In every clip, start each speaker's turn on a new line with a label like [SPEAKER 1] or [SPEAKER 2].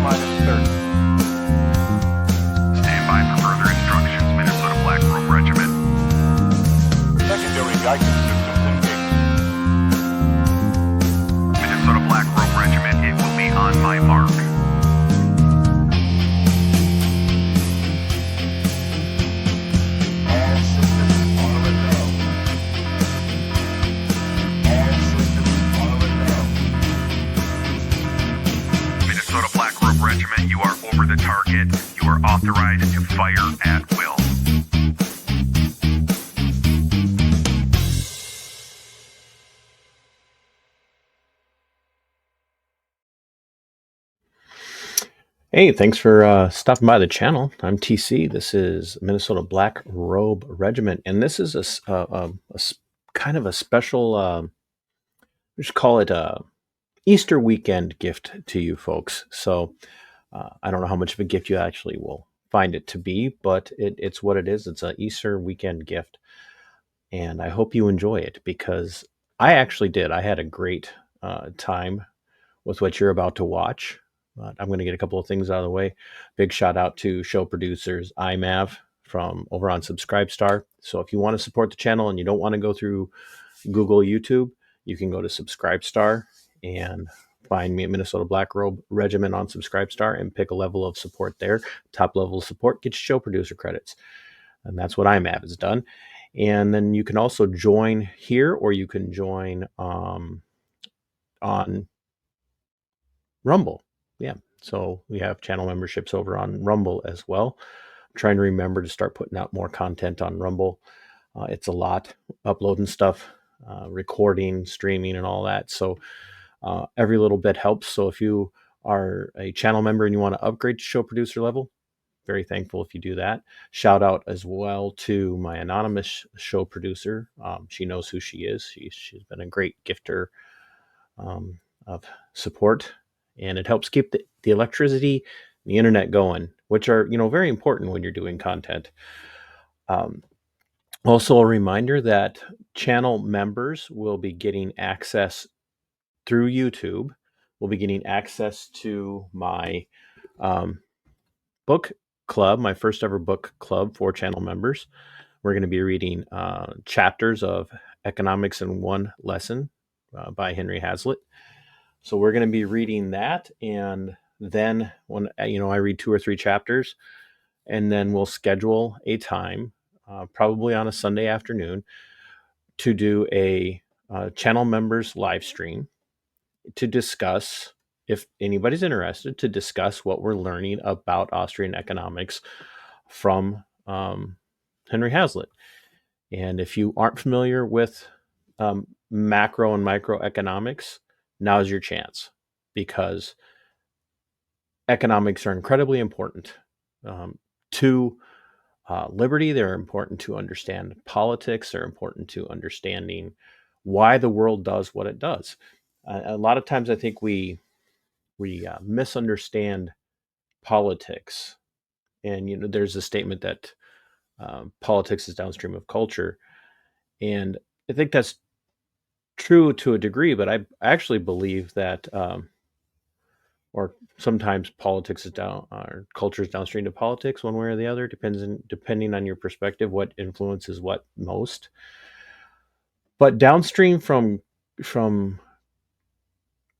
[SPEAKER 1] minus 30.
[SPEAKER 2] Stand by for further instructions, Minnesota Black Robe Regiment.
[SPEAKER 1] Secondary guidance systems engaged.
[SPEAKER 2] Minnesota Black Robe Regiment, it will be on my mark.
[SPEAKER 1] All systems are a go. All systems are a go.
[SPEAKER 2] Minnesota Black Robe Regiment, you are over the target. You are authorized to fire at will.
[SPEAKER 3] Hey, thanks for stopping by the channel. I'm TC. This is Minnesota Black Robe Regiment, and this is kind of a special, we should call it a Easter weekend gift to you folks. So I don't know how much of a gift you actually will find it to be, but it's what it is. It's an Easter weekend gift, and I hope you enjoy it because I actually did. I had a great time with what you're about to watch. But I'm going to get a couple of things out of the way. Big shout out to show producers IMAV from over on Subscribestar. So if you want to support the channel and you don't want to go through Google, YouTube, you can go to Subscribestar and find me at Minnesota Black Robe Regiment on Subscribestar and pick a level of support there. Top level of support gets you show producer credits. And that's what IMAV has done. And then you can also join here, or you can join on Rumble. Yeah, so we have channel memberships over on Rumble as well. I'm trying to remember to start putting out more content on Rumble. It's a lot, uploading stuff, recording, streaming, and all that. So every little bit helps. So if you are a channel member and you want to upgrade to show producer level, very thankful if you do that. Shout out as well to my anonymous show producer. She knows who she is. She's been a great gifter of support. And it helps keep the electricity, the internet going, which are, very important when you're doing content. Also, a reminder that channel members will be getting access through YouTube. We'll be getting access to my book club, my first ever book club for channel members. We're going to be reading chapters of Economics in One Lesson by Henry Hazlitt. So we're going to be reading that, and then when I read 2 or 3 chapters, and then we'll schedule a time, probably on a Sunday afternoon, to do a channel members live stream to discuss, if anybody's interested, to discuss what we're learning about Austrian economics from Henry Hazlitt. And if you aren't familiar with macro and microeconomics, now's your chance, because economics are incredibly important to liberty. They're important to understand politics. They're important to understanding why the world does what it does. A lot of times I think we misunderstand politics. And, there's a statement that politics is downstream of culture. And I think that's true to a degree, but I actually believe that, or sometimes politics is down, or culture is downstream to politics, one way or the other, depending on your perspective, what influences what most. But downstream from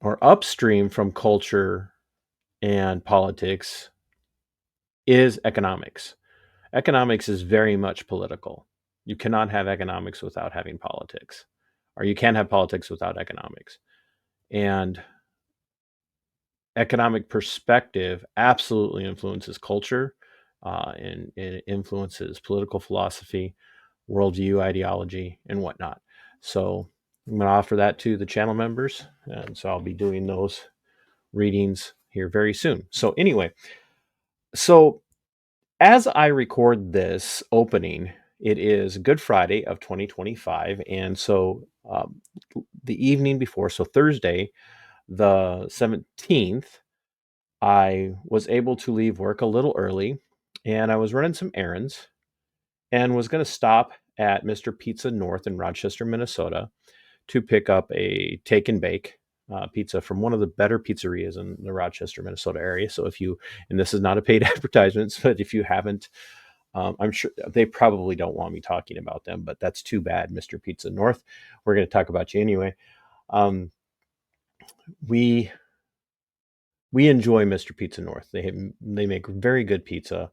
[SPEAKER 3] or upstream from culture and politics is economics. Economics is very much political. You cannot have economics without having politics, or you can't have politics without economics. And economic perspective absolutely influences culture, and it influences political philosophy, worldview, ideology, and whatnot. So I'm going to offer that to the channel members. And so I'll be doing those readings here very soon. So anyway, so as I record this opening, it is Good Friday of 2025. And so the evening before, so Thursday, the 17th, I was able to leave work a little early, and I was running some errands and was going to stop at Mr. Pizza North in Rochester, Minnesota, to pick up a take and bake pizza from one of the better pizzerias in the Rochester, Minnesota area. So if you, and this is not a paid advertisement, but if you haven't, I'm sure they probably don't want me talking about them, but that's too bad, Mr. Pizza North. We're going to talk about you anyway. Um, we enjoy Mr. Pizza North. They make very good pizza,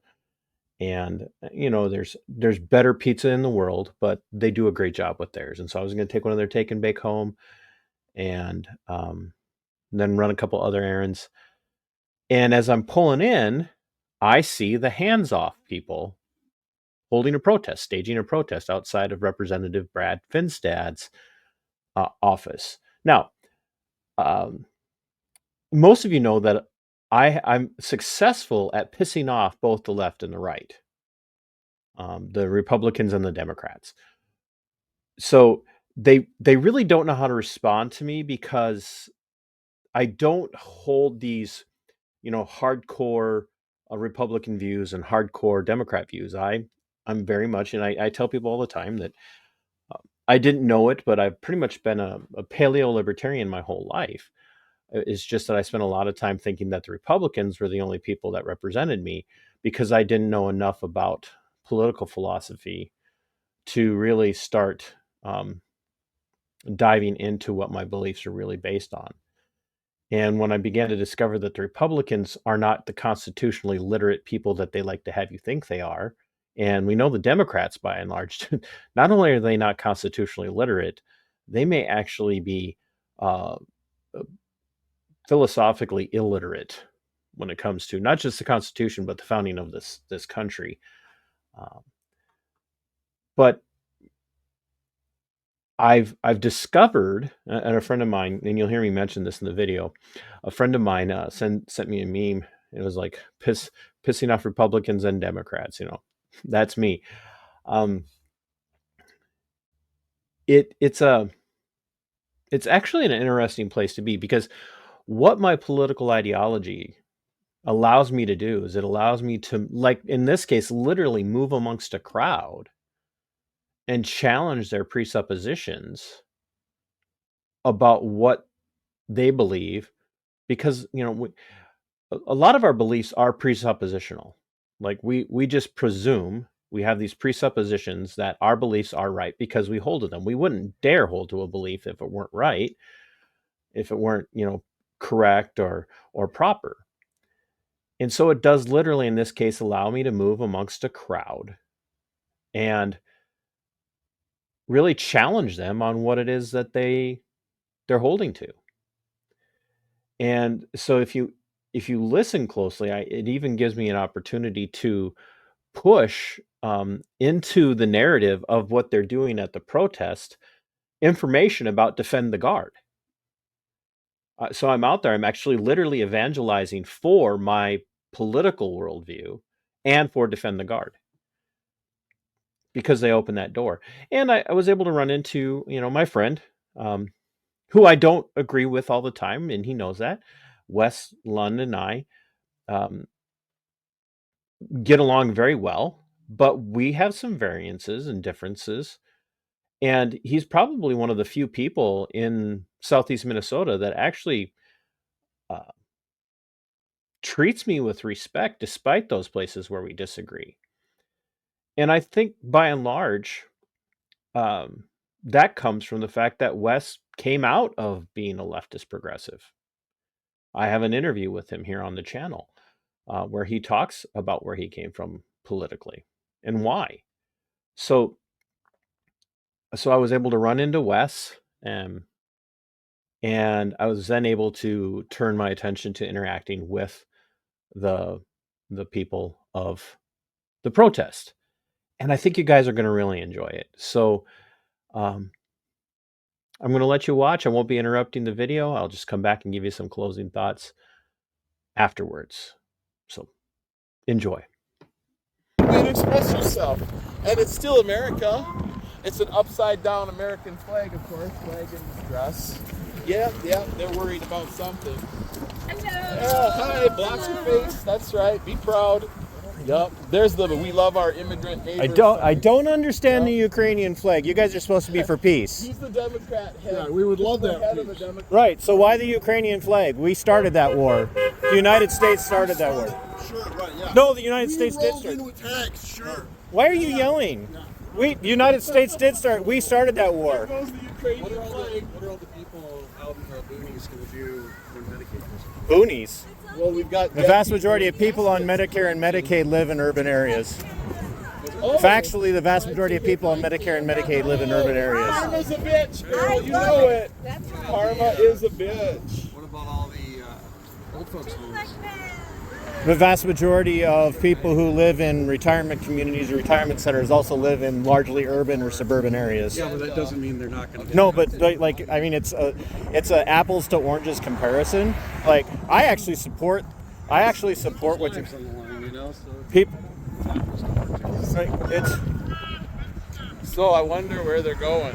[SPEAKER 3] and there's better pizza in the world, but they do a great job with theirs. And so I was going to take one of their take and bake home, and then run a couple other errands. And as I'm pulling in, I see the hands off people holding a protest, staging a protest outside of Representative Brad Finstad's office. Now, most of you know that I'm successful at pissing off both the left and the right, the Republicans and the Democrats. So they really don't know how to respond to me because I don't hold these, hardcore Republican views and hardcore Democrat views. I'm very much, and I tell people all the time that I didn't know it, but I've pretty much been a paleo-libertarian my whole life. It's just that I spent a lot of time thinking that the Republicans were the only people that represented me because I didn't know enough about political philosophy to really start diving into what my beliefs are really based on. And when I began to discover that the Republicans are not the constitutionally literate people that they like to have you think they are, and we know the Democrats, by and large, not only are they not constitutionally literate, they may actually be philosophically illiterate when it comes to not just the Constitution, but the founding of this country. But I've discovered, and a friend of mine, and you'll hear me mention this in the video, a friend of mine sent me a meme. It was like pissing off Republicans and Democrats. That's me. It's actually an interesting place to be because what my political ideology allows me to do is it allows me to, like in this case, literally move amongst a crowd and challenge their presuppositions about what they believe, because a lot of our beliefs are presuppositional. Like we just presume, we have these presuppositions that our beliefs are right because we hold to them. We wouldn't dare hold to a belief if it weren't right, if it weren't correct or proper. And so it does literally in this case allow me to move amongst a crowd and really challenge them on what it is that they're holding to. And so if you listen closely, it even gives me an opportunity to push into the narrative of what they're doing at the protest information about Defend the Guard. So I'm out there, I'm actually literally evangelizing for my political worldview and for Defend the Guard, because they opened that door. And I was able to run into, my friend, who I don't agree with all the time, and he knows that. Wes Lund and I get along very well, but we have some variances and differences. And he's probably one of the few people in Southeast Minnesota that actually treats me with respect despite those places where we disagree. And I think by and large, that comes from the fact that Wes came out of being a leftist progressive. I have an interview with him here on the channel where he talks about where he came from politically and why. So I was able to run into Wes, and I was then able to turn my attention to interacting with the people of the protest. And I think you guys are going to really enjoy it. So I'm going to let you watch. I won't be interrupting the video. I'll just come back and give you some closing thoughts afterwards. So enjoy.
[SPEAKER 4] And express yourself. And it's still America. It's an upside down American flag, of course, flag in dress. Yeah, they're worried about something.
[SPEAKER 5] Hello.
[SPEAKER 4] Yeah, hi, blocks your face. That's right. Be proud. Yep. There's the we love our immigrant neighbors.
[SPEAKER 5] I don't understand the Ukrainian flag. You guys are supposed to be for peace.
[SPEAKER 4] He's the Democrat head.
[SPEAKER 6] Yeah, we would love
[SPEAKER 4] He's the
[SPEAKER 6] that
[SPEAKER 4] head of the
[SPEAKER 6] peace.
[SPEAKER 4] Democrat.
[SPEAKER 5] Right, so why the Ukrainian flag? We started that war. The United States started that war.
[SPEAKER 6] Sure, right, yeah.
[SPEAKER 5] No, the United States did
[SPEAKER 6] rolled
[SPEAKER 5] start.
[SPEAKER 6] in with tanks, sure.
[SPEAKER 5] Why are you yelling? The United States did start. We started that war.
[SPEAKER 4] There goes the Ukrainian flag.
[SPEAKER 6] What are all the people out in the boonies going to do when Medicaid comes?
[SPEAKER 5] Boonies.
[SPEAKER 4] Well, we've got
[SPEAKER 5] The vast majority of people on Medicare and Medicaid live in urban areas. Factually, the vast majority of people on Medicare and Medicaid live in urban areas.
[SPEAKER 4] Karma's a bitch, girl. You know it. Karma is a bitch.
[SPEAKER 6] What about all the old folks' homes?
[SPEAKER 5] The vast majority of people who live in retirement communities or retirement centers also live in largely urban or suburban areas.
[SPEAKER 6] Yeah, but that doesn't mean they're not going to get
[SPEAKER 5] No, but like I mean, it's a apples to oranges comparison. Like I actually support what you
[SPEAKER 6] lives on the line, you know, so
[SPEAKER 5] people. Like, it's
[SPEAKER 4] So I wonder where they're going.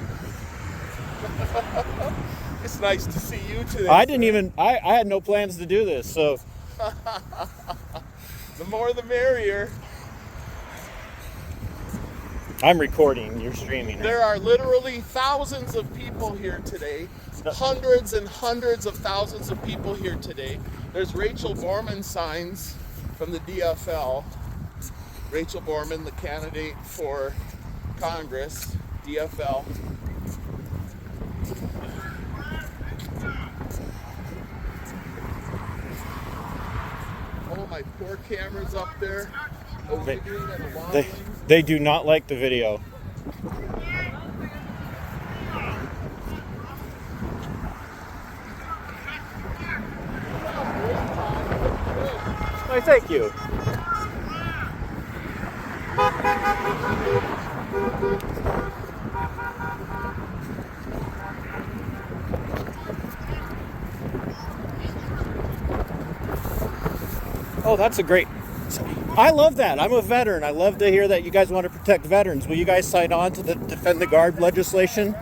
[SPEAKER 4] It's nice to see you today.
[SPEAKER 5] I had no plans to do this, so
[SPEAKER 4] The more the merrier.
[SPEAKER 5] I'm recording. You're streaming.
[SPEAKER 4] There are literally thousands of people here today. Hundreds and hundreds of thousands of people here today. There's Rachel Borman signs from the DFL. Rachel Borman, the candidate for Congress, DFL. Oh, my poor camera's up there. A wiggling and a wobbling.
[SPEAKER 5] They do not like the video. Why, thank you. Oh, that's a great. I love that. I'm a veteran. I love to hear that you guys want to protect veterans. Will you guys sign on to the Defend the Guard legislation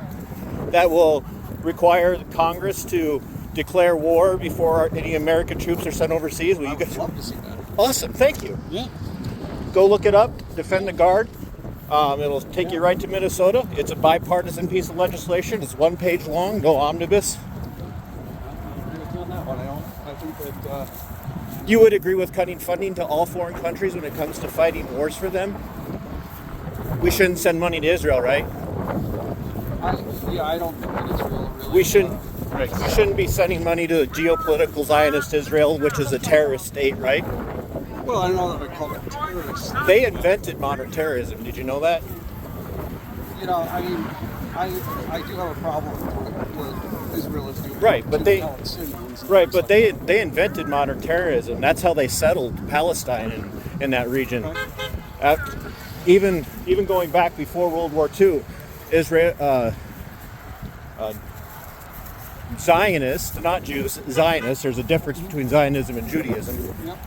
[SPEAKER 5] that will require Congress to declare war before any American troops are sent overseas? Will you guys?
[SPEAKER 6] love to see that.
[SPEAKER 5] Awesome. Thank you.
[SPEAKER 6] Yeah.
[SPEAKER 5] Go look it up. Defend the Guard. It'll take you right to Minnesota. It's a bipartisan piece of legislation. It's 1 page long. No omnibus.
[SPEAKER 6] I agree with you on that one. I think that
[SPEAKER 5] You would agree with cutting funding to all foreign countries when it comes to fighting wars for them? We shouldn't send money to Israel, right?
[SPEAKER 6] I don't think that Israel really.
[SPEAKER 5] We shouldn't be sending money to geopolitical Zionist Israel, which is a terrorist state, right?
[SPEAKER 6] Well, I don't know that I call it terrorist.
[SPEAKER 5] They invented modern terrorism. Did you know that?
[SPEAKER 6] You know, I mean, I do have a problem with what Israel is doing.
[SPEAKER 5] Right, but
[SPEAKER 6] to
[SPEAKER 5] they-
[SPEAKER 6] Palestinians and
[SPEAKER 5] Right,
[SPEAKER 6] things
[SPEAKER 5] but they invented modern terrorism. That's how they settled Palestine in that region. Even going back before World War II, Israel, Zionists, not Jews, Zionists. There's a difference between Zionism and Judaism.
[SPEAKER 6] Yep.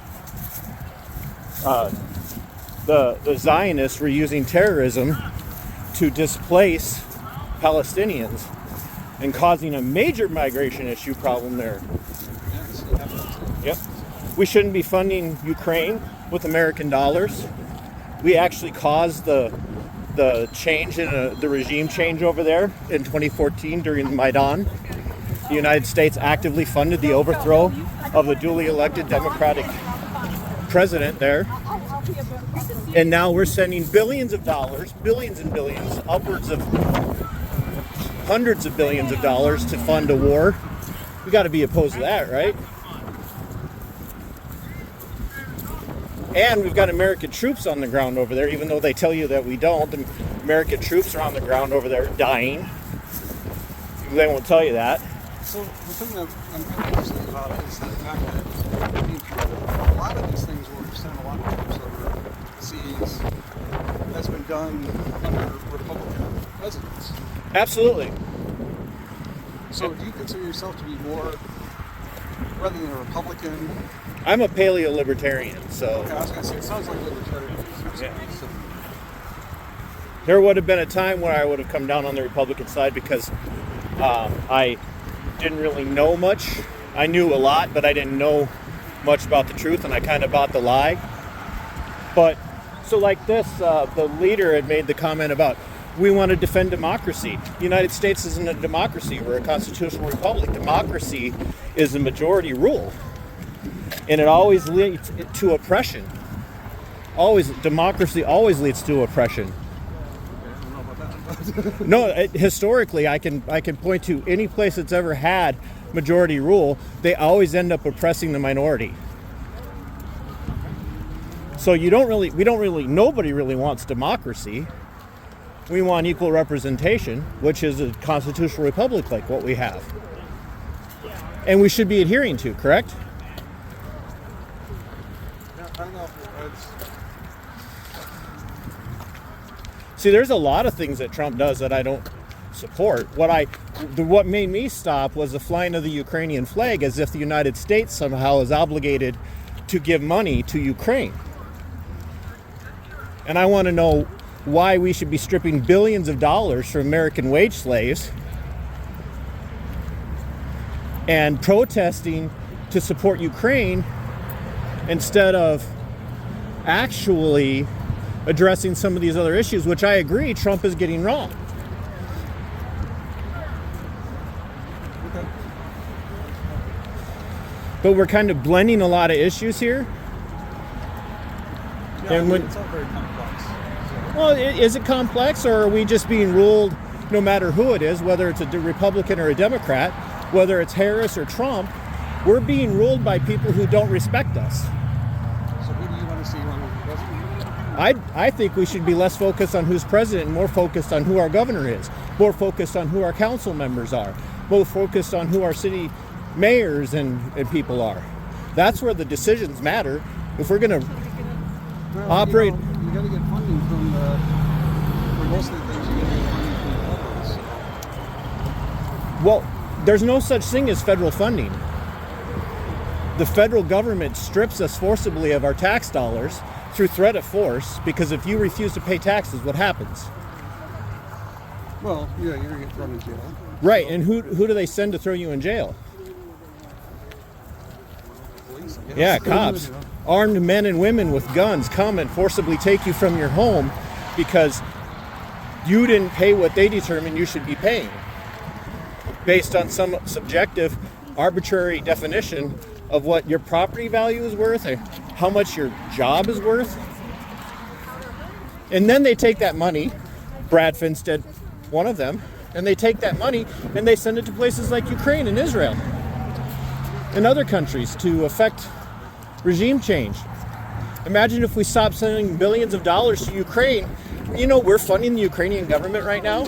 [SPEAKER 5] The Zionists were using terrorism to displace Palestinians and causing a major migration issue problem there.
[SPEAKER 6] Yeah, this is happening.
[SPEAKER 5] Yep. We shouldn't be funding Ukraine with American dollars. We actually caused the change in the regime change over there in 2014 during the Maidan. The United States actively funded the overthrow of the duly elected Democratic president there. And now we're sending billions of dollars, billions and billions, upwards of hundreds of billions of dollars to fund a war. We got to be opposed to that, right? And we've got American troops on the ground over there, even though they tell you that we don't. The American troops are on the ground over there dying. They won't tell you that.
[SPEAKER 6] So the thing that I'm kind of interested about is the fact that I mean, a lot of these things where we send a lot of troops overseas has been done under Republican presidents.
[SPEAKER 5] Absolutely.
[SPEAKER 6] So do you consider yourself to be more, rather than a Republican?
[SPEAKER 5] I'm a paleo-libertarian, so
[SPEAKER 6] Okay, I was going to say, it sounds like libertarian.
[SPEAKER 5] Yeah. there would have been a time where I would have come down on the Republican side because I didn't really know much. I knew a lot, but I didn't know much about the truth, and I kind of bought the lie. But so like this, the leader had made the comment about we want to defend democracy. The United States isn't a democracy. We're a constitutional republic. Democracy is a majority rule, and it always leads to oppression. Democracy always leads to oppression. No, historically, I can point to any place that's ever had majority rule. They always end up oppressing the minority. So nobody really wants democracy. We want equal representation, which is a constitutional republic like what we have. And we should be adhering to, correct?
[SPEAKER 6] Yeah, I don't know.
[SPEAKER 5] See, there's a lot of things that Trump does that I don't support. What made me stop was the flying of the Ukrainian flag, as if the United States somehow is obligated to give money to Ukraine. And I want to know why we should be stripping billions of dollars from American wage slaves and protesting to support Ukraine instead of actually addressing some of these other issues, which I agree Trump is getting wrong.
[SPEAKER 6] Okay.
[SPEAKER 5] But we're kind of blending a lot of issues here.
[SPEAKER 6] Yeah,
[SPEAKER 5] And when-
[SPEAKER 6] it's all very complex. So,
[SPEAKER 5] Well, is it complex, or are we just being ruled, no matter who it is, whether it's a Republican or a Democrat, whether it's Harris or Trump, we're being ruled by people who don't respect us.
[SPEAKER 6] so who do you want to see running for president?
[SPEAKER 5] I think we should be less focused on who's president and more focused on who our governor is, more focused on who our council members are, more focused on who our city mayors and people are. That's where the decisions matter. If we're going to
[SPEAKER 6] Well,
[SPEAKER 5] operate...
[SPEAKER 6] You got to get funding from for most of the things you got to get funding from the federal. So.
[SPEAKER 5] Well, there's no such thing as federal funding. The federal government strips us forcibly of our tax dollars through threat of force, because if you refuse to pay taxes, what happens?
[SPEAKER 6] Well, yeah, you're going to get thrown in jail.
[SPEAKER 5] Right, and who do they send to throw you in jail?
[SPEAKER 6] Police, I guess.
[SPEAKER 5] Yeah, cops.
[SPEAKER 6] You know.
[SPEAKER 5] Armed men and women with guns come and forcibly take you from your home because you didn't pay what they determined you should be paying, based on some subjective, arbitrary definition of what your property value is worth or how much your job is worth. And then they take that money, Brad Finstead, one of them, and they take that money and they send it to places like Ukraine and Israel and other countries to affect regime change. Imagine if we stopped sending billions of dollars to Ukraine. You know, we're funding the Ukrainian government right now.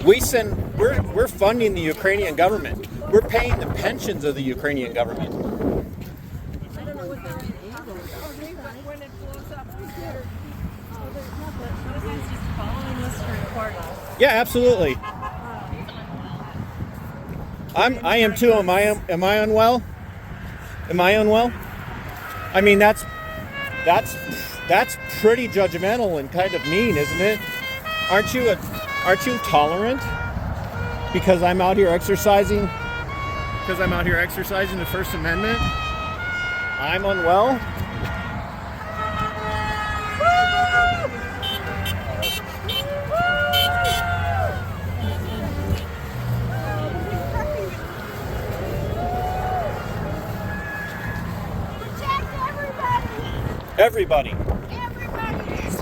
[SPEAKER 5] We're funding the Ukrainian government. We're paying the pensions of the Ukrainian government. Yeah, absolutely. I am too. Am I unwell? Am I unwell? I mean, that's pretty judgmental and kind of mean, isn't it? Aren't you tolerant? Because I'm out here exercising. Because I'm out here exercising the First Amendment. I'm unwell.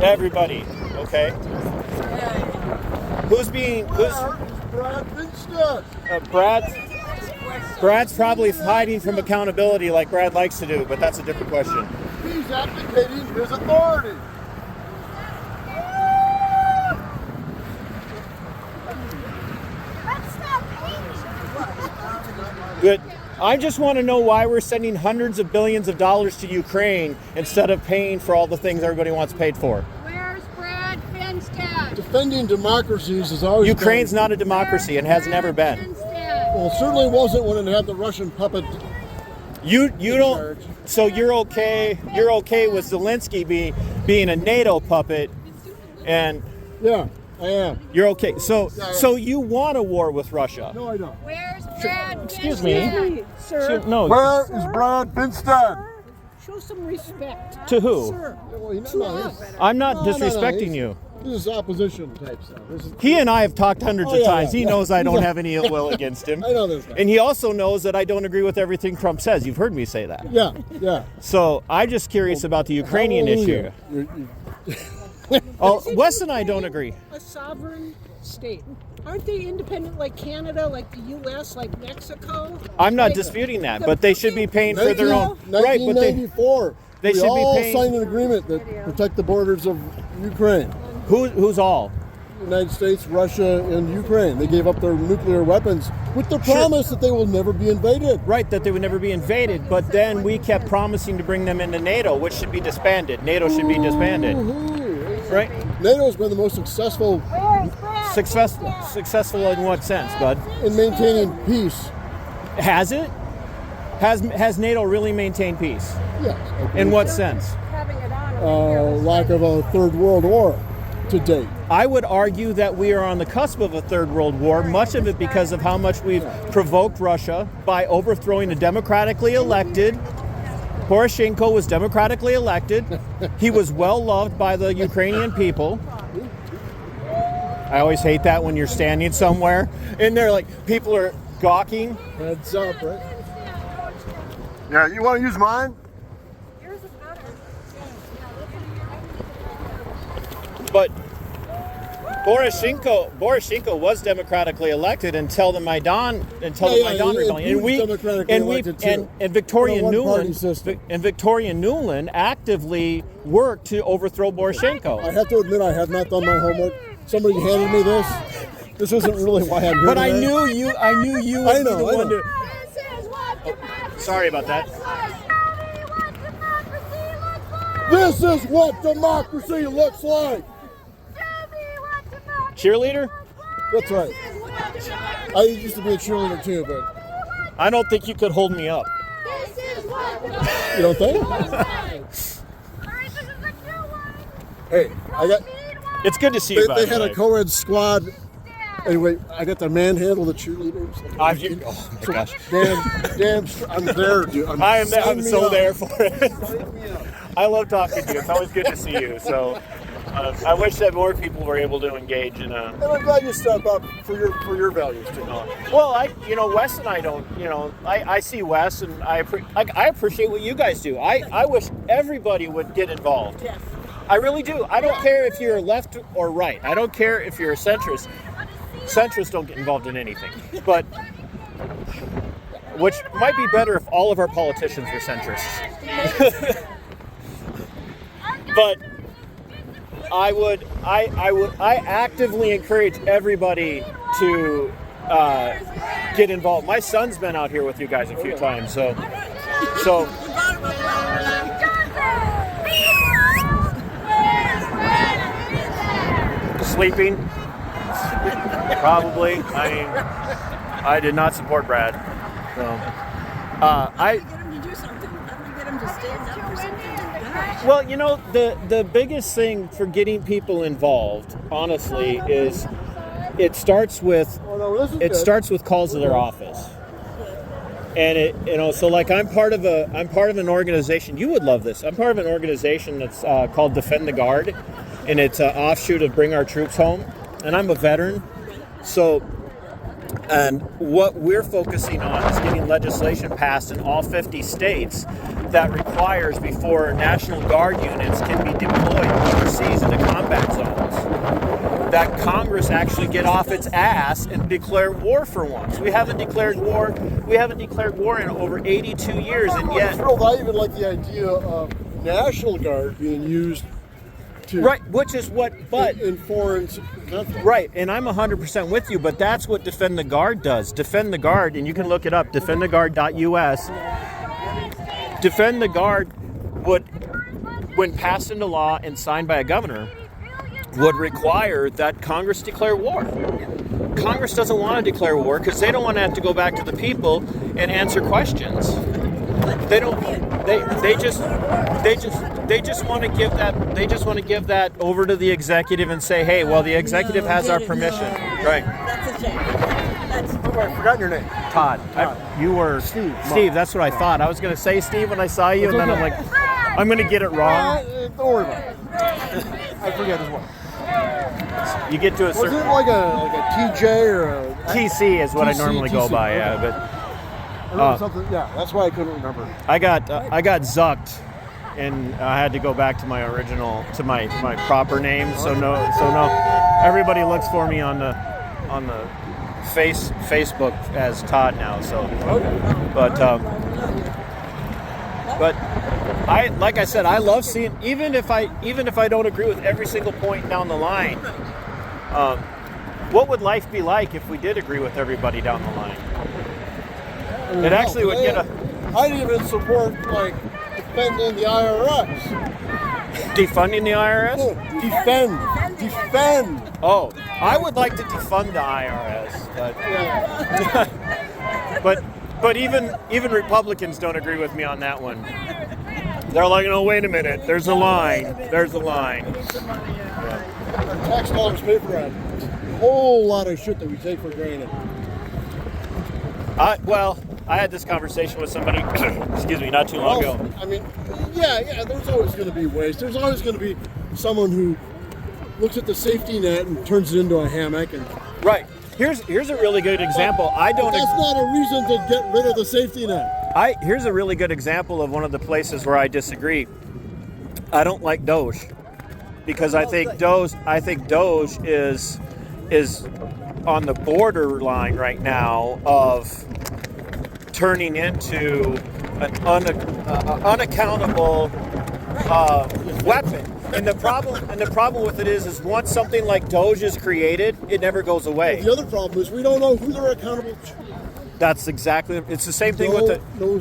[SPEAKER 5] Everybody. Okay. Who's Brad's probably hiding from accountability like Brad likes to do, but that's a different question.
[SPEAKER 7] He's abdicating his authority.
[SPEAKER 5] Good. I just want to know why we're sending hundreds of billions of dollars to Ukraine instead of paying for all the things everybody wants paid for.
[SPEAKER 8] Where's Brad Finstead?
[SPEAKER 7] Defending democracies is always
[SPEAKER 5] Ukraine's not a democracy and has never been.
[SPEAKER 7] Well, it certainly wasn't when it had the Russian puppet.
[SPEAKER 5] You don't. So you're okay. You're okay with Zelensky being a NATO puppet, and
[SPEAKER 7] Yeah. I am.
[SPEAKER 5] You're okay. So
[SPEAKER 7] Yeah.
[SPEAKER 5] so you want a war with Russia?
[SPEAKER 7] No, I don't.
[SPEAKER 8] Where's Brad?
[SPEAKER 5] Excuse me.
[SPEAKER 8] Finstad?
[SPEAKER 9] Sir,
[SPEAKER 5] No.
[SPEAKER 7] Where is Brad Finstad?
[SPEAKER 9] show some respect.
[SPEAKER 5] To who?
[SPEAKER 9] Sir,
[SPEAKER 7] Well, you know,
[SPEAKER 9] to
[SPEAKER 7] no,
[SPEAKER 9] us.
[SPEAKER 7] he's-
[SPEAKER 5] I'm not
[SPEAKER 7] No, no, no,
[SPEAKER 5] disrespecting
[SPEAKER 7] he's-
[SPEAKER 5] you.
[SPEAKER 7] This is opposition type stuff. This is,
[SPEAKER 5] He and I have talked hundreds
[SPEAKER 7] Oh,
[SPEAKER 5] of
[SPEAKER 7] yeah,
[SPEAKER 5] times.
[SPEAKER 7] yeah,
[SPEAKER 5] He
[SPEAKER 7] yeah.
[SPEAKER 5] knows I don't
[SPEAKER 7] He's a-
[SPEAKER 5] have any ill will against him.
[SPEAKER 7] I know this guy.
[SPEAKER 5] And he also knows that I don't agree with everything Trump says. You've heard me say that.
[SPEAKER 7] Yeah, yeah.
[SPEAKER 5] So I'm just curious about the Ukrainian
[SPEAKER 7] Hallelujah.
[SPEAKER 5] issue.
[SPEAKER 7] You're-
[SPEAKER 5] Oh, Wes and I don't agree.
[SPEAKER 9] A sovereign state. Aren't they independent like Canada, like the U.S., like Mexico?
[SPEAKER 5] I'm not
[SPEAKER 9] Like,
[SPEAKER 5] disputing that,
[SPEAKER 9] the
[SPEAKER 5] but they should be paying for their own.
[SPEAKER 7] 19-
[SPEAKER 5] Right, but they
[SPEAKER 7] 1994.
[SPEAKER 5] they
[SPEAKER 7] we
[SPEAKER 5] should be
[SPEAKER 7] all
[SPEAKER 5] paying-
[SPEAKER 7] signed an agreement that protect the borders of Ukraine.
[SPEAKER 5] who's all?
[SPEAKER 7] United States, Russia, and Ukraine. They gave up their nuclear weapons with the
[SPEAKER 5] Sure.
[SPEAKER 7] promise that they will never be invaded.
[SPEAKER 5] Right, that they would never be invaded, but then we kept promising to bring them into NATO, which should be disbanded. NATO should be disbanded.
[SPEAKER 7] Woohoo.
[SPEAKER 5] Right?
[SPEAKER 7] NATO has been the most successful
[SPEAKER 5] Successful in what sense, bud?
[SPEAKER 7] in maintaining peace.
[SPEAKER 5] Has it? Has NATO really maintained peace?
[SPEAKER 7] Yes.
[SPEAKER 5] In what sense?
[SPEAKER 7] Lack of a third world war to date.
[SPEAKER 5] I would argue that we are on the cusp of a third world war, much of it because of how much we've provoked Russia by overthrowing a democratically elected. Poroshenko was democratically elected. He was well loved by the Ukrainian people. I always hate that when you're standing somewhere and they're like, people are gawking.
[SPEAKER 7] Heads up, right? Yeah, you want to use mine?
[SPEAKER 5] But Poroshenko was democratically elected until the Maidan rebellion,
[SPEAKER 7] he was democratically elected too.
[SPEAKER 5] and Victoria
[SPEAKER 7] In a one-party
[SPEAKER 5] Nuland
[SPEAKER 7] system.
[SPEAKER 5] and Victoria Nuland actively worked to overthrow
[SPEAKER 7] I
[SPEAKER 5] Poroshenko.
[SPEAKER 7] have to admit, I have not done my homework. Somebody handed me this. This isn't really why I'm here.
[SPEAKER 5] But I
[SPEAKER 7] today.
[SPEAKER 5] knew you would
[SPEAKER 7] I
[SPEAKER 5] be the
[SPEAKER 7] know.
[SPEAKER 5] one to. Sorry about that.
[SPEAKER 7] This is what democracy looks like.
[SPEAKER 5] Cheerleader?
[SPEAKER 7] That's right. I used to be a cheerleader too, but
[SPEAKER 5] I don't think you could hold me up.
[SPEAKER 7] you don't think? Hey,
[SPEAKER 5] It's good to see you.
[SPEAKER 7] they
[SPEAKER 5] by the
[SPEAKER 7] had a
[SPEAKER 5] way.
[SPEAKER 7] co-ed squad. Anyway, I got to manhandle the cheerleaders.
[SPEAKER 5] Oh my gosh.
[SPEAKER 7] I'm there, dude.
[SPEAKER 5] I'm
[SPEAKER 7] Sign me
[SPEAKER 5] so
[SPEAKER 7] up.
[SPEAKER 5] there for it.
[SPEAKER 7] Sign me up.
[SPEAKER 5] I love talking to you. It's always good to see you. So I wish that more people were able to engage in a.
[SPEAKER 7] And I'm glad you step up for your values too.
[SPEAKER 5] Well, Wes and I don't. I see Wes and I appreciate what you guys do. I wish everybody would get involved. I really do. I don't care if you're left or right. I don't care if you're a centrist. Centrists don't get involved in anything. But which might be better if all of our politicians were centrists. But I actively encourage everybody to get involved. My son's been out here with you guys a few times, so sleeping, probably. I mean, I did not support Brad, so I.
[SPEAKER 9] Get him to do something. How do you get him to stand up for something?
[SPEAKER 5] Well, the biggest thing for getting people involved, honestly, is it starts with calls to their office. And so like I'm part of an organization. You would love this. I'm part of an organization that's called Defend the Guard, and it's an offshoot of Bring Our Troops Home. And I'm a veteran, so. And what we're focusing on is getting legislation passed in all 50 states that requires before National Guard units can be deployed overseas into combat zones, that Congress actually get off its ass and declare war for once. We haven't declared war in over 82 years, and yet...
[SPEAKER 7] I even like the idea of National Guard being used to...
[SPEAKER 5] Right, which is what... But
[SPEAKER 7] in foreign...
[SPEAKER 5] Right, and I'm 100% with you, but that's what Defend the Guard does. Defend the Guard, and you can look it up, defendtheguard.us. Defend the Guard would, when passed into law and signed by a governor, would require that Congress declare war. Congress doesn't want to declare war because they don't want to have to go back to the people and answer questions. They don't they just want to give that over to the executive and say, hey, well, the executive has our permission. Right.
[SPEAKER 10] That's a shame.
[SPEAKER 7] I've forgotten your name.
[SPEAKER 5] Todd. You were
[SPEAKER 7] Steve.
[SPEAKER 5] Steve. That's what I thought. I was going to say Steve when I saw you, and then I'm like, I'm going to get it wrong.
[SPEAKER 7] Don't worry about it. I forget as well.
[SPEAKER 5] You get to a
[SPEAKER 7] Was
[SPEAKER 5] certain
[SPEAKER 7] it like a TJ or a
[SPEAKER 5] TC is what I
[SPEAKER 7] TC,
[SPEAKER 5] normally go by.
[SPEAKER 7] okay.
[SPEAKER 5] Yeah, but.
[SPEAKER 7] I remember something? Yeah, that's why I couldn't remember.
[SPEAKER 5] I got zucked, and I had to go back to my original, to my proper name. So no, everybody looks for me on the Facebook as Todd now. So, but like I said, I love seeing, even if I don't agree with every single point down the line. What would life be like if we did agree with everybody down the line? It actually would get
[SPEAKER 7] I'd even support like defending the IRS.
[SPEAKER 5] defunding the IRS.
[SPEAKER 7] No, defend.
[SPEAKER 5] Oh, I would like to defund the IRS, but even Republicans don't agree with me on that one. They're like, no, wait a minute. There's a line. There's a line.
[SPEAKER 7] Our tax dollars pay for a whole lot of shit that we take for granted.
[SPEAKER 5] I had this conversation with somebody, excuse me, not too long ago.
[SPEAKER 7] I mean, yeah, there's always going to be waste. There's always going to be someone who looks at the safety net and turns it into a hammock. And
[SPEAKER 5] Right. Here's a really good example.
[SPEAKER 7] that's not a reason to get rid of the safety net.
[SPEAKER 5] Here's a really good example of one of the places where I disagree. I don't like Doge because I think Doge is on the borderline right now of turning into an unaccountable weapon. And the problem with it is once something like Doge is created, it never goes away.
[SPEAKER 7] The other problem is we don't know who they're accountable to.
[SPEAKER 5] That's exactly. It's the same thing with the.
[SPEAKER 7] No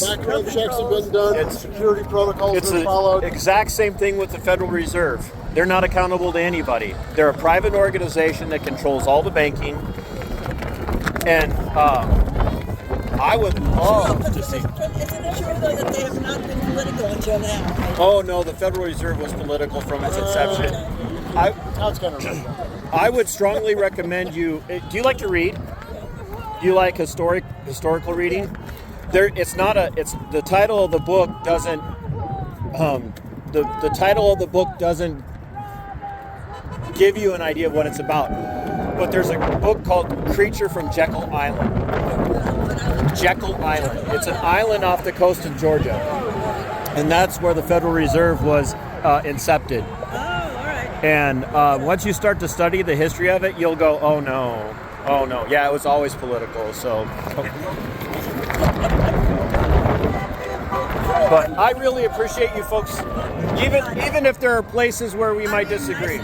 [SPEAKER 7] background checks have been done. Security protocols
[SPEAKER 5] It's
[SPEAKER 7] have been
[SPEAKER 5] the
[SPEAKER 7] followed.
[SPEAKER 5] exact same thing with the Federal Reserve. They're not accountable to anybody. They're a private organization that controls all the banking. And I would love to see.
[SPEAKER 10] Isn't it true though that they have not been political until now?
[SPEAKER 5] Oh no, the Federal Reserve was political from its inception.
[SPEAKER 7] That's kind of right.
[SPEAKER 5] I would strongly recommend you. Do you like to read? Do you like historical reading? It's the title of the book doesn't. The title of the book doesn't give you an idea of what it's about. But there's a book called Creature from Jekyll Island. Jekyll Island. It's an island off the coast of Georgia. And that's where the Federal Reserve was incepted.
[SPEAKER 10] Oh, all right.
[SPEAKER 5] And once you start to study the history of it, you'll go, oh no. Yeah, it was always political, so. But I really appreciate you folks, even if there are places where we might disagree.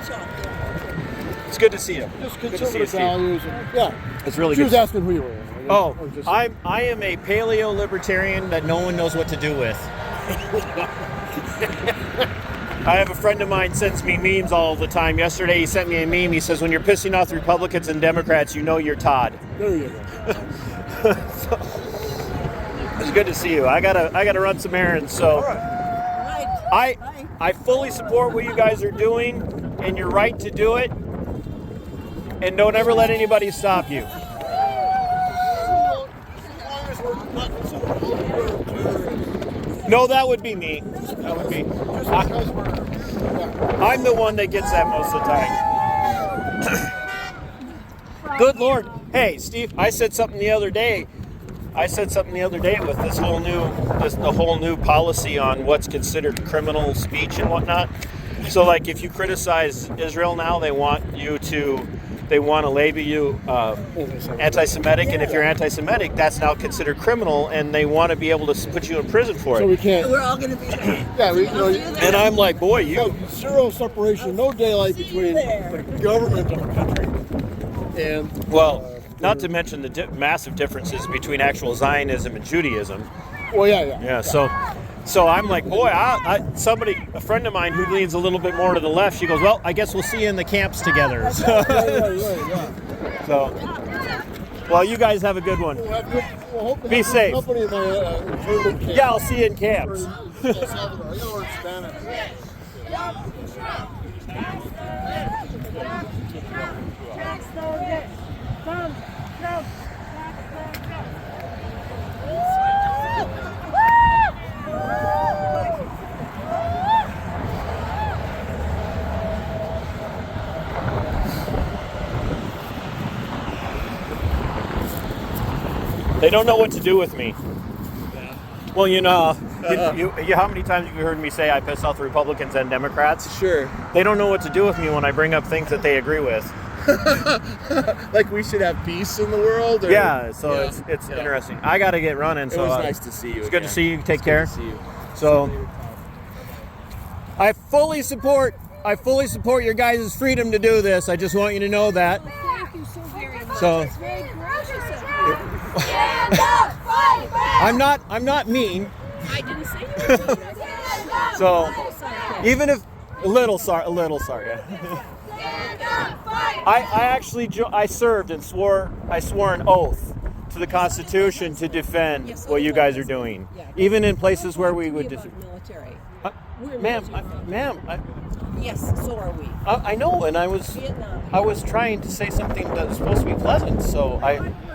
[SPEAKER 5] It's good to see you.
[SPEAKER 7] Just
[SPEAKER 5] Good to see you,
[SPEAKER 7] conservative
[SPEAKER 5] Steve.
[SPEAKER 7] values. Yeah.
[SPEAKER 5] It's really
[SPEAKER 7] She
[SPEAKER 5] good.
[SPEAKER 7] was asking who you were.
[SPEAKER 5] Oh,
[SPEAKER 7] Or just-
[SPEAKER 5] I am a paleo libertarian that no one knows what to do with. I have a friend of mine sends me memes all the time. Yesterday he sent me a meme. He says, when you're pissing off the Republicans and Democrats, you know you're Todd.
[SPEAKER 7] There you go.
[SPEAKER 5] It's good to see you. I gotta run some errands. So
[SPEAKER 10] Right.
[SPEAKER 5] I fully support what you guys are doing, and you're right to do it. And don't ever let anybody stop you. No, that would be me. That would be. I'm the one that gets that most of the time. Good Lord. Hey, Steve, I said something the other day. with this the whole new policy on what's considered criminal speech and whatnot. So, like, if you criticize Israel now, they want to label you anti-Semitic, and if you're anti-Semitic, that's now considered criminal, and they want to be able to put you in prison for
[SPEAKER 7] So
[SPEAKER 5] it.
[SPEAKER 7] we can't.
[SPEAKER 10] We're all going to be.
[SPEAKER 7] Yeah,
[SPEAKER 5] And I'm like, boy, you.
[SPEAKER 7] Zero separation, no daylight between the government of a country and.
[SPEAKER 5] Well, not to mention the massive differences between actual Zionism and Judaism.
[SPEAKER 7] Well, yeah.
[SPEAKER 5] Yeah, so I'm like, boy, a friend of mine who leans a little bit more to the left, she goes, well, I guess we'll see you in the camps together.
[SPEAKER 7] Right.
[SPEAKER 5] So, Well, you guys have a good one.
[SPEAKER 7] We'll have good, we'll hope to
[SPEAKER 5] Be
[SPEAKER 7] have good
[SPEAKER 5] safe.
[SPEAKER 7] company in my internment camp.
[SPEAKER 5] Yeah, I'll see you in camps.
[SPEAKER 7] Or in El Salvador. I gotta learn Spanish.
[SPEAKER 5] They don't know what to do with me. Well, you know, how many times have you heard me say I piss off the Republicans and Democrats?
[SPEAKER 4] Sure.
[SPEAKER 5] They don't know what to do with me when I bring up things that they agree with.
[SPEAKER 4] Like we should have peace in the world? Or?
[SPEAKER 5] Yeah, so
[SPEAKER 4] Yeah.
[SPEAKER 5] it's
[SPEAKER 4] Yeah.
[SPEAKER 5] interesting. I got to get running.
[SPEAKER 4] It
[SPEAKER 5] So
[SPEAKER 4] was nice to see you.
[SPEAKER 5] It's good to
[SPEAKER 4] again.
[SPEAKER 5] see you. Take
[SPEAKER 4] It's
[SPEAKER 5] care.
[SPEAKER 4] Good to see you.
[SPEAKER 5] So I fully support your guys' freedom to do this. I just want you to know that.
[SPEAKER 9] Thank you so very much.
[SPEAKER 5] So
[SPEAKER 9] It's very gracious of you.
[SPEAKER 5] I'm not mean.
[SPEAKER 9] I didn't say you were doing that.
[SPEAKER 5] So even if a little sorry. I actually I served and swore an oath to the Constitution to defend what you guys are doing, even in places where we would
[SPEAKER 10] military.
[SPEAKER 5] Ma'am,
[SPEAKER 10] Yes, so are we.
[SPEAKER 5] I know, and I was trying to say something that was supposed to be pleasant, so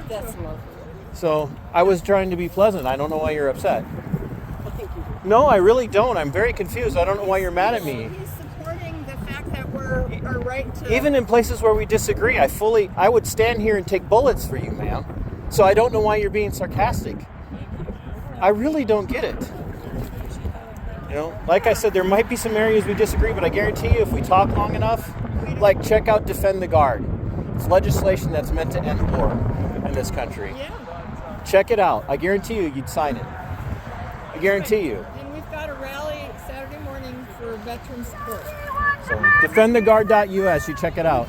[SPEAKER 10] That's lovely.
[SPEAKER 5] I was trying to be pleasant. I don't know why you're upset.
[SPEAKER 10] I think you do.
[SPEAKER 5] No, I really don't. I'm very confused. I don't know why you're mad at me.
[SPEAKER 8] He's supporting the fact that we're our right to.
[SPEAKER 5] Even in places where we disagree, I would stand here and take bullets for you, ma'am. So I don't know why you're being sarcastic. I really don't get it. You know, like I said, there might be some areas we disagree, but I guarantee you if we talk long enough, like check out Defend the Guard. It's legislation that's meant to end war in this country.
[SPEAKER 8] Yeah.
[SPEAKER 5] Check it out. I guarantee you you'd sign it. I guarantee you.
[SPEAKER 8] And we've got a rally Saturday morning for veteran support.
[SPEAKER 5] So defendtheguard.us, you check it out.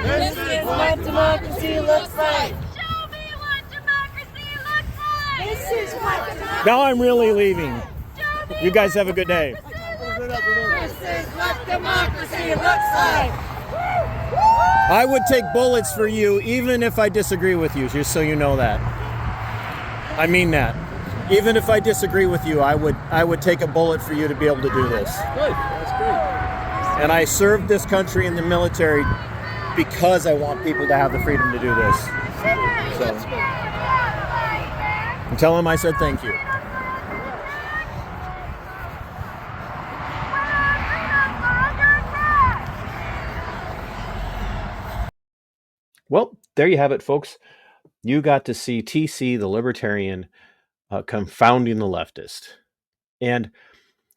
[SPEAKER 10] This is what democracy looks like.
[SPEAKER 8] Show me what democracy looks like. This is what democracy.
[SPEAKER 5] Now I'm really leaving. You guys have a good day.
[SPEAKER 8] This is what democracy looks like.
[SPEAKER 5] I would take bullets for you even if I disagree with you, just so you know that. I mean that. Even if I disagree with you, I would take a bullet for you to be able to do this.
[SPEAKER 4] Good. That's great.
[SPEAKER 5] And I served this country in the military because I want people to have the freedom to do this. So, and tell him I said thank you.
[SPEAKER 3] Well, there you have it, folks. You got to see TC, the Libertarian, confounding the leftist. And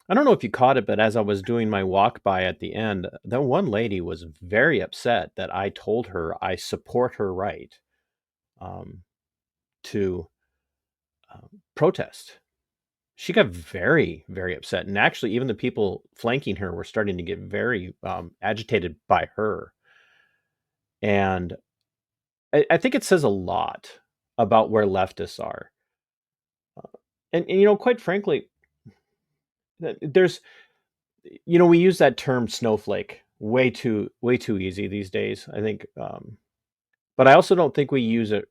[SPEAKER 3] I don't know if you caught it, but as I was doing my walk by at the end, that one lady was very upset that I told her I support her right to protest. She got very, very upset. And actually, even the people flanking her were starting to get very agitated by her. And I think it says a lot about where leftists are. And you know, quite frankly, there's, you know, we use that term snowflake way too easy these days, I think. But I also don't think we use it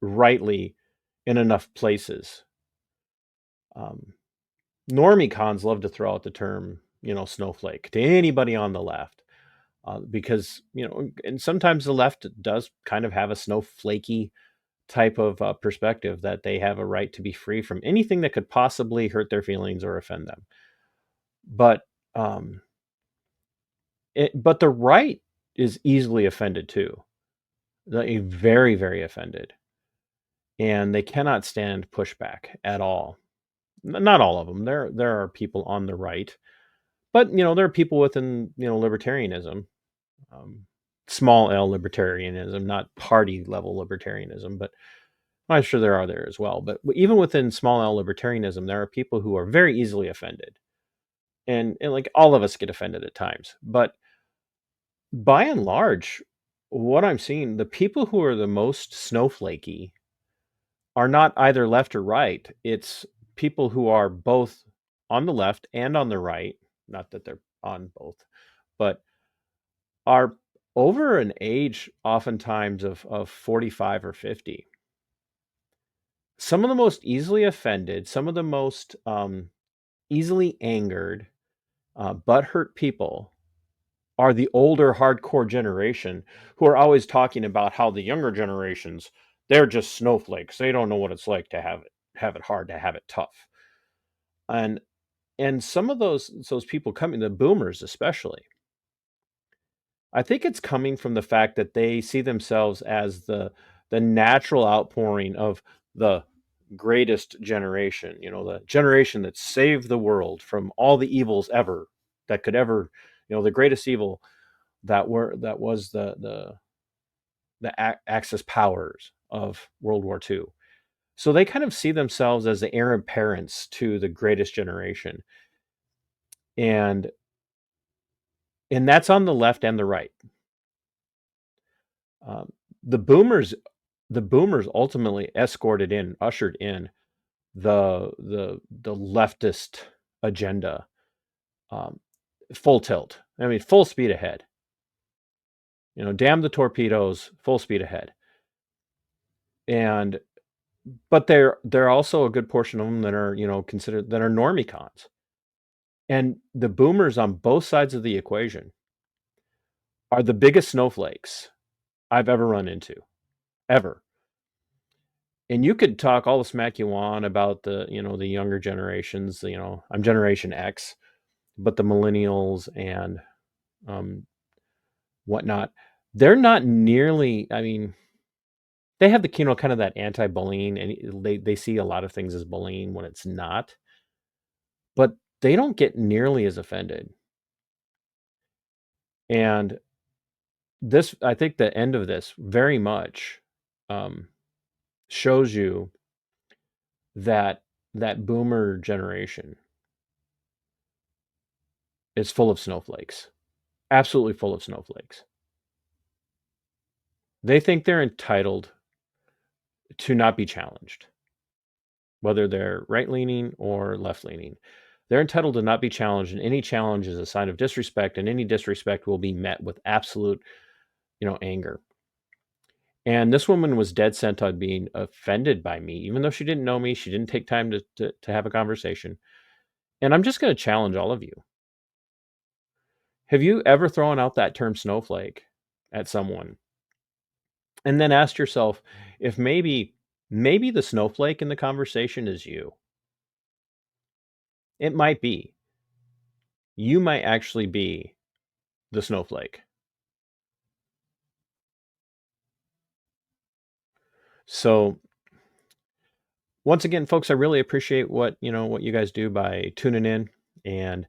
[SPEAKER 3] rightly in enough places. Normie cons love to throw out the term, you know, snowflake to anybody on the left. Because, you know, and sometimes the left does kind of have a snowflakey type of perspective that they have a right to be free from anything that could possibly hurt their feelings or offend them. But the right is easily offended too. They're very, very offended. And they cannot stand pushback at all. Not all of them. There are people on the right. But, you know, there are people within, you know, libertarianism. Small L libertarianism, not party level libertarianism, but I'm sure there are there as well. But even within small L libertarianism, there are people who are very easily offended. And like all of us get offended at times. But by and large, what I'm seeing, the people who are the most snowflakey are not either left or right. It's people who are both on the left and on the right. Not that they're on both. but are over an age oftentimes of 45 or 50. Some of the most easily offended, some of the most easily angered, butthurt people are the older hardcore generation who are always talking about how the younger generations, they're just snowflakes. They don't know what it's like to have it hard, to have it tough. And some of those people coming, the boomers especially, I think it's coming from the fact that they see themselves as the natural outpouring of the greatest generation, the generation that saved the world from all the evils ever that could ever, the greatest evil that was the Axis powers of World War II. So they kind of see themselves as the heir apparents to the greatest generation. And that's on the left and the right. Um, the boomers ultimately ushered in the leftist agenda, full tilt. I mean, full speed ahead. Damn the torpedoes, full speed ahead. But they're also a good portion of them that are considered that are normicons. And the boomers on both sides of the equation are the biggest snowflakes I've ever run into, ever. And you could talk all the smack you want about the younger generations. I'm Generation X, but the millennials and whatnot, they're not nearly. I mean, they have the kind of that anti-bullying, and they see a lot of things as bullying when it's not. But they don't get nearly as offended. And this, I think, the end of this very much shows you that boomer generation is full of snowflakes, absolutely full of snowflakes. They think they're entitled to not be challenged, whether they're right-leaning or left-leaning. They're entitled to not be challenged, and any challenge is a sign of disrespect, and any disrespect will be met with absolute, anger. And this woman was dead set on being offended by me, even though she didn't know me. She didn't take time to have a conversation. And I'm just going to challenge all of you. Have you ever thrown out that term snowflake at someone and then asked yourself if maybe the snowflake in the conversation is you? It might be. You might actually be the snowflake. So once again, folks, I really appreciate what you guys do by tuning in, and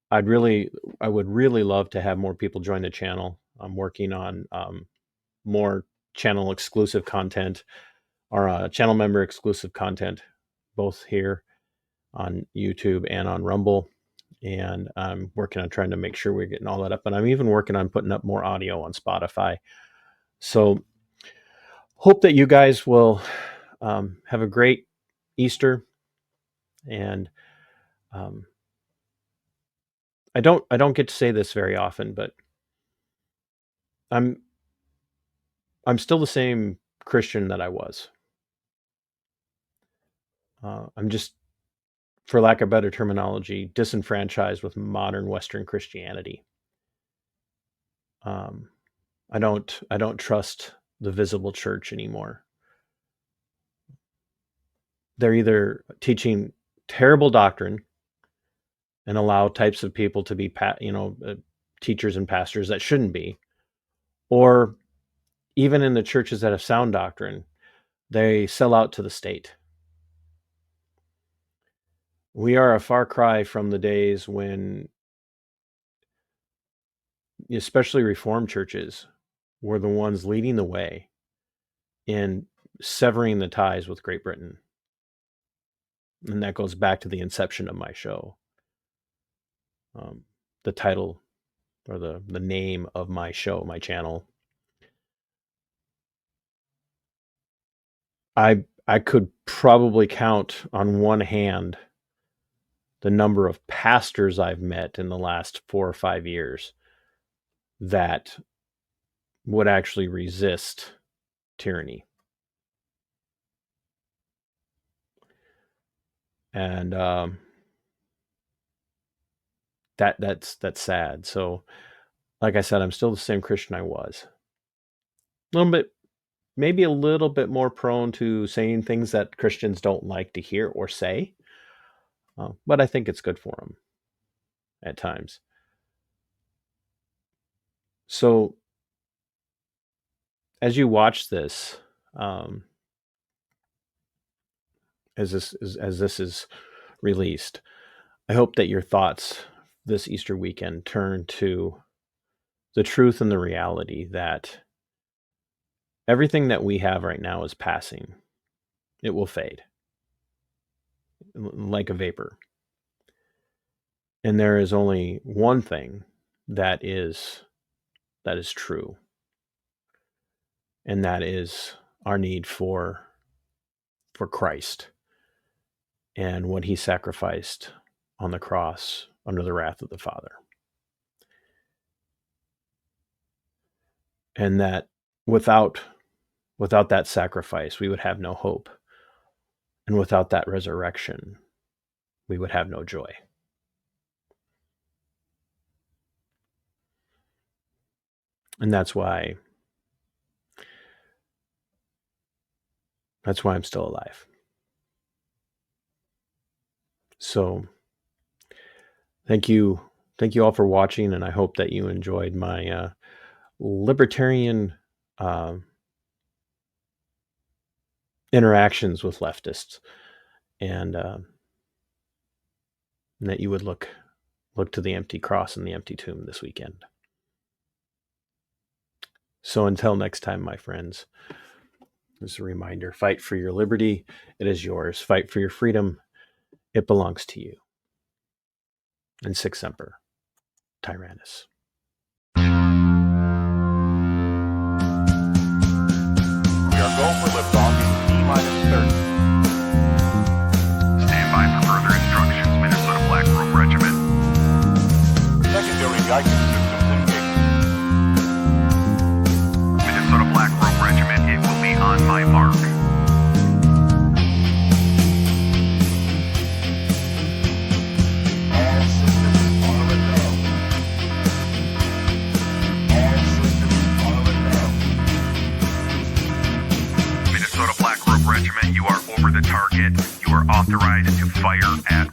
[SPEAKER 3] I would really love to have more people join the channel. I'm working on more channel exclusive content, or channel member exclusive content, both here on YouTube and on Rumble. And I'm working on trying to make sure we're getting all that up. And I'm even working on putting up more audio on Spotify. So hope that you guys will have a great Easter. And I don't get to say this very often, but I'm still the same Christian that I was. I'm just, for lack of better terminology, disenfranchised with modern Western Christianity. I don't trust the visible church anymore. They're either teaching terrible doctrine and allow types of people to be teachers and pastors that shouldn't be, or even in the churches that have sound doctrine, they sell out to the state. We are a far cry from the days when, especially Reformed churches, were the ones leading the way in severing the ties with Great Britain. And that goes back to the inception of my show. The title, or the name of my show, my channel. I could probably count on one hand the number of pastors I've met in the last 4 or 5 years that would actually resist tyranny. And that's sad. So, like I said, I'm still the same Christian I was. A little bit, maybe a little bit more prone to saying things that Christians don't like to hear or say. But I think it's good for them at times. So, as you watch this, as this is released, I hope that your thoughts this Easter weekend turn to the truth and the reality that everything that we have right now is passing. It will fade like a vapor. And there is only one thing that is true. And that is our need for Christ and what he sacrificed on the cross under the wrath of the Father. And that without that sacrifice, we would have no hope. And without that resurrection, we would have no joy. And that's why I'm still alive. So thank you all for watching, and I hope that you enjoyed my libertarian interactions with leftists, and that you would look to the empty cross and the empty tomb this weekend. So until next time, my friends, just a reminder, fight for your liberty. It is yours. Fight for your freedom. It belongs to you. And Sic Semper Tyrannis.
[SPEAKER 1] We are go for liftoff in T-30.
[SPEAKER 2] Stand by for further instructions, Minnesota Black Robe Regiment.
[SPEAKER 1] Secondary guidance systems engaged.
[SPEAKER 2] Minnesota Black Robe Regiment, it will be on my mark.
[SPEAKER 1] All systems are a go. All systems are a go.
[SPEAKER 2] Minnesota Black Robe Regiment, you are over the target. You are authorized to fire at